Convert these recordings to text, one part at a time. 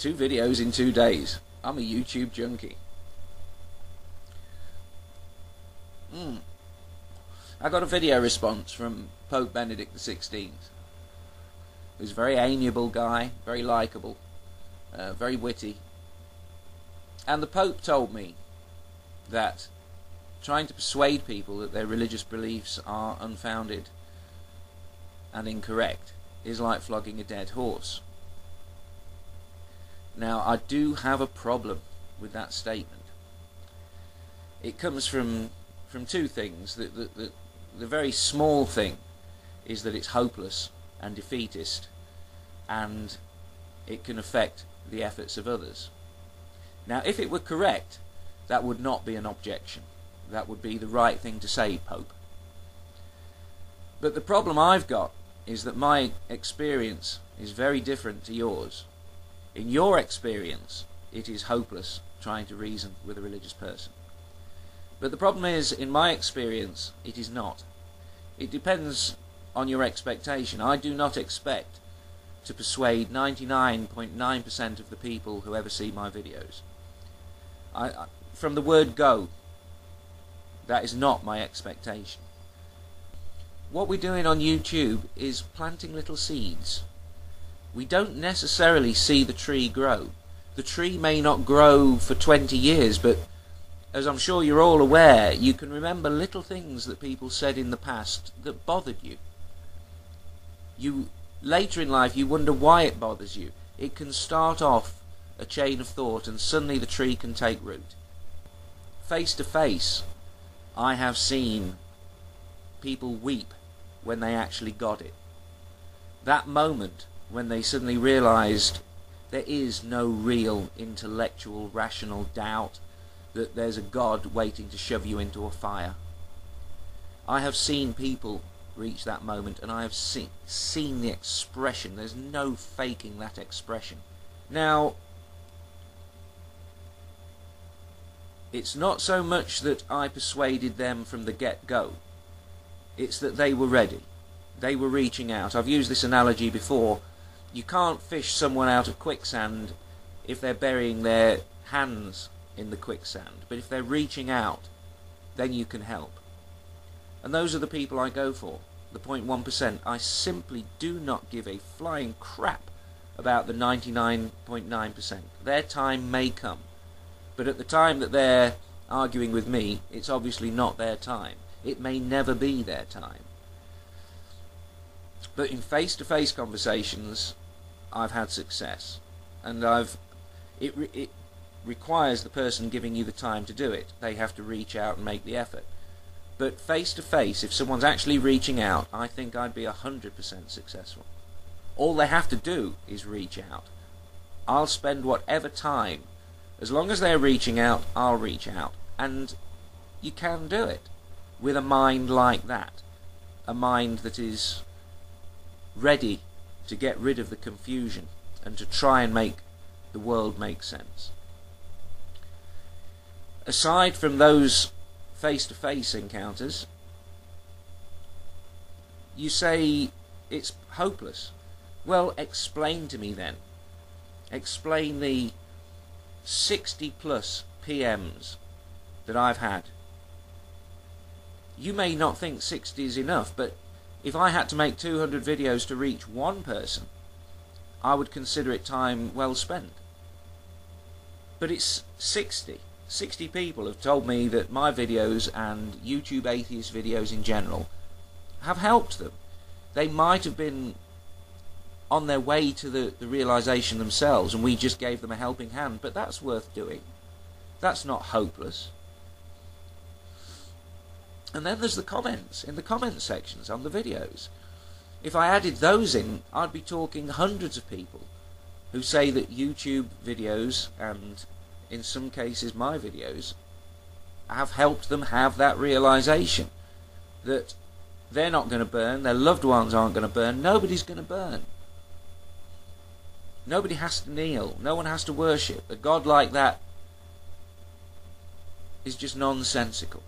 2 videos in 2 days. I'm a YouTube junkie. I got a video response from Pope Benedict XVI, who's a very amiable guy, very likeable, very witty. And the Pope told me that trying to persuade people that their religious beliefs are unfounded and incorrect is like flogging a dead horse. Now, I do have a problem with that statement. It comes from 2 things. The very small thing is that it's hopeless and defeatist, and it can affect the efforts of others. Now, if it were correct, that would not be an objection. That would be the right thing to say, Pope. But the problem I've got is that my experience is very different to yours. In your experience, it is hopeless trying to reason with a religious person. But the problem is, in my experience, it is not. It depends on your expectation. I do not expect to persuade 99.9% of the people who ever see my videos. From the word go, that is not my expectation. What we're doing on YouTube is planting little seeds. We don't necessarily see the tree grow. The tree may not grow for 20 years, but as I'm sure you're all aware, you can remember little things that people said in the past that bothered you. Later in life, you wonder why it bothers you. It can start off a chain of thought, and suddenly the tree can take root. Face to face, I have seen people weep when they actually got it. That moment when they suddenly realized there is no real intellectual, rational doubt that there's a God waiting to shove you into a fire. I have seen people reach that moment, and I have seen the expression. There's no faking that expression. Now, it's not so much that I persuaded them from the get-go. It's that they were ready. They were reaching out. I've used this analogy before. You can't fish someone out of quicksand if they're burying their hands in the quicksand. But if they're reaching out, then you can help. And those are the people I go for, the 0.1%. I simply do not give a flying crap about the 99.9%. Their time may come. But at the time that they're arguing with me, it's obviously not their time. It may never be their time. But in face-to-face conversations, I've had success. And it requires the person giving you the time to do it. They have to reach out and make the effort. But face-to-face, if someone's actually reaching out, I think I'd be 100% successful. All they have to do is reach out. I'll spend whatever time. As long as they're reaching out, I'll reach out. And you can do it with a mind like that. A mind that is ready to get rid of the confusion and to try and make the world make sense. Aside from those face-to-face encounters, you say it's hopeless. Well, explain to me then. Explain the 60 plus PMs that I've had. You may not think 60 is enough, but if I had to make 200 videos to reach one person, I would consider it time well spent. But it's 60. 60 people have told me that my videos and YouTube atheist videos in general have helped them. They might have been on their way to the realization themselves, and we just gave them a helping hand, but that's worth doing. That's not hopeless. And then there's the comments, in the comment sections on the videos. If I added those in, I'd be talking hundreds of people who say that YouTube videos, and in some cases my videos, have helped them have that realization that they're not going to burn, their loved ones aren't going to burn, nobody's going to burn. Nobody has to kneel, no one has to worship. A God like that is just nonsensical.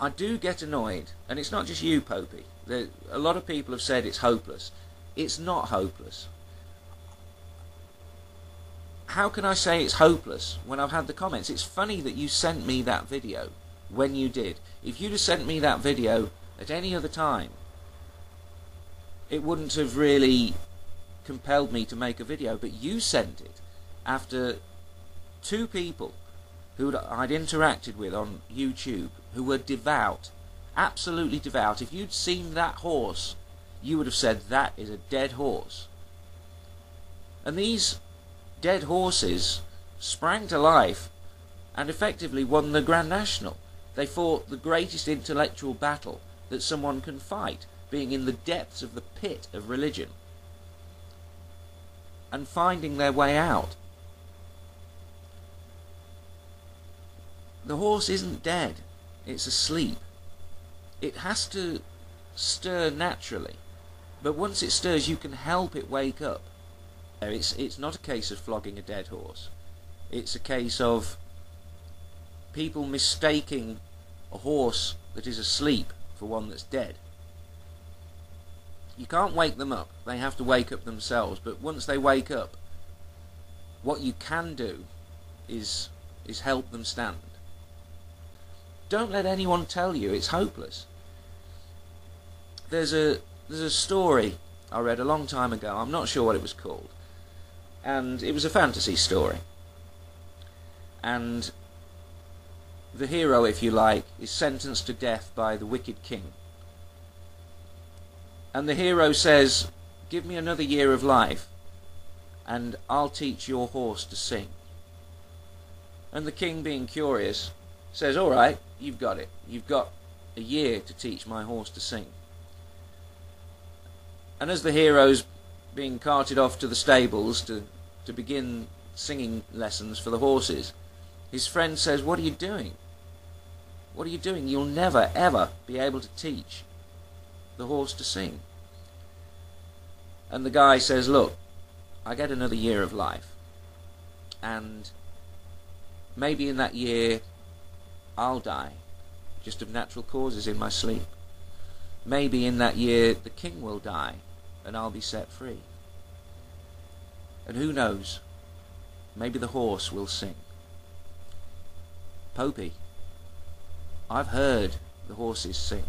I do get annoyed, and it's not just you, Popey. A lot of people have said it's hopeless. It's not hopeless. How can I say it's hopeless when I've had the comments? It's funny that you sent me that video when you did. If you'd have sent me that video at any other time, it wouldn't have really compelled me to make a video, but you sent it after two people who I'd interacted with on YouTube who were devout, absolutely devout. If you'd seen that horse, you would have said that is a dead horse. And these dead horses sprang to life and effectively won the Grand National. They fought the greatest intellectual battle that someone can fight, being in the depths of the pit of religion and finding their way out. The horse isn't dead, it's asleep. It has to stir naturally, but once it stirs you can help it wake up. It's not a case of flogging a dead horse. It's a case of people mistaking a horse that is asleep for one that's dead. You can't wake them up, they have to wake up themselves, but once they wake up, what you can do is help them stand. Don't let anyone tell you it's hopeless. There's a story I read a long time ago, I'm not sure what it was called, and it was a fantasy story. And the hero, if you like, is sentenced to death by the wicked king. And the hero says, "Give me another year of life, and I'll teach your horse to sing." And the king, being curious, says, "All right, you've got it. You've got a year to teach my horse to sing." And as the hero's being carted off to the stables to begin singing lessons for the horses, his friend says, "What are you doing? What are you doing? You'll never, ever be able to teach the horse to sing." And the guy says, "Look, I get another year of life, and maybe in that year I'll die, just of natural causes in my sleep. Maybe in that year the king will die, and I'll be set free. And who knows, maybe the horse will sing." Popey, I've heard the horses sing.